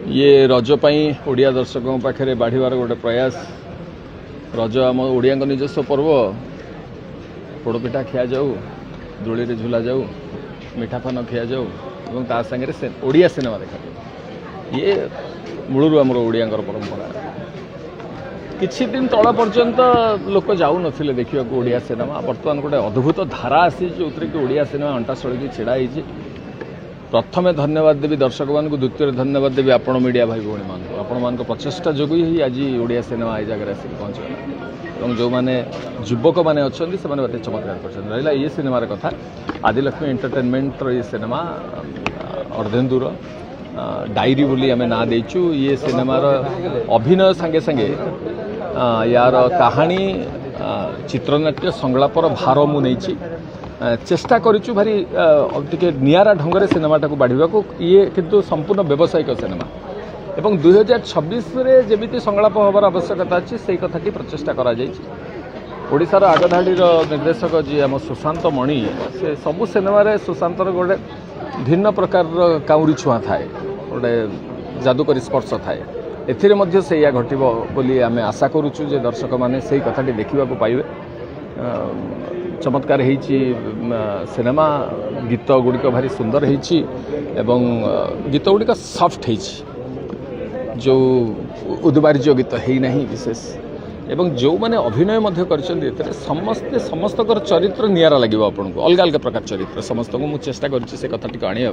ये रज ओडिया दर्शकों पाखे बाढ़िबार गोटे प्रयास। रज आम ओडिया निजस्व पर्व। पोड़पिठा खिया जाऊ, दोली रे झूला जाऊ, मिठा पान खिया जाऊ और ता सागे ओडिया सिनेमा देखा जाऊ। ये मूलरू आमर ओडिया परंपरा। किछि दिन तल पर्यंत लोक जाऊ नथिले देखिया ओडिया सिनेमा। बर्तमान गोटे अद्भुत धारा आसी जो कि ओडिया सिनेमा अंटा सड़की छिड़ा होती। प्रथमे धन्यवाद देवी दर्शक मानक, द्वितीय धन्यवाद देवी आपण मीडिया भाई भौणी मान आपण प्रचेषा जो ही आज ओडिया सिनेमा ये जगह आसिक पहुँचगला और जो मैंने युवक मैंने अच्छा से चमत्कार कर रहा ये सिनेमार कथा। आदिलक्ष्मी एंटरटेनमेंट ये सिनेमा अर्धेन्दुर डायरी बोली आम ना देचु। ये सिनेमार अभिनय संगे संगे यार कहानी चित्रनाट्य संलापर भार मु नहीं चेष्टा करूँ भारी टे निरा ढंग से सिनेमाटा को बढ़ा को। ये किंतु संपूर्ण व्यावसायिक सिनेमा एवं 2026 जमी संलाप हबार आवश्यकता अच्छी से कथाटी प्रचेषा करार आगधाड़ी निर्देशक जी आम सुशांत मणि से सबू सिनेमा सुशांतर गोटे भिन्न प्रकार काउरी छुआ थाए, गोटे जादुकरी स्पर्श थाए। एथिरे से या घटिबो बोली आमे आशा करूछु जे दर्शक माने सेही कथाटी देखिबा को पाइबे। चमत्कार होईची सिनेमा। गीत गुड़िक भारी सुंदर होईची एवं गीत गुड़िक सॉफ्ट होईची, जो उद्वार्य गीत है नहीं विशेष। एवं जो माने अभिनय मध्य करछन्ती समस्ते समस्तकर चरित्र नियारा लगे आपको। अलग अलग प्रकार चरित्र समस्त को मुझे चेष्टा करुच्ची से कथाटी आने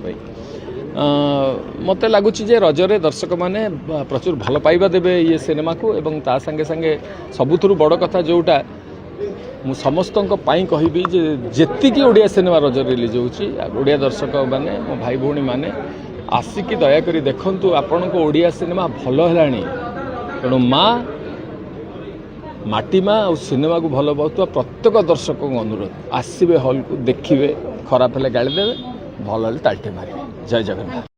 मत लगुच रजरे दर्शक मैंने प्रचुर भल पाइबा देवे ये सिनेमा को। एवं ता संगे संगे सबुथुरु बड़ कथा जोटा मु समस्त कहबी जेतिकी ओडिया सिनेमा रज रिलीज होची ओडिया दर्शक मैंने मो भाई भौणी मैंने आसिकी दयाकोरी देखंतु आपण को ओडिया सिनेमा भल है। तेणु माँ माटी माँ और सिनेमा को भल पाता प्रत्येक दर्शक को अनुरोध आसबे हॉल को देखिए। खराब हेले गाड़ी देवे, भल हेले ताल्टे मारे। जय जगन्नाथ।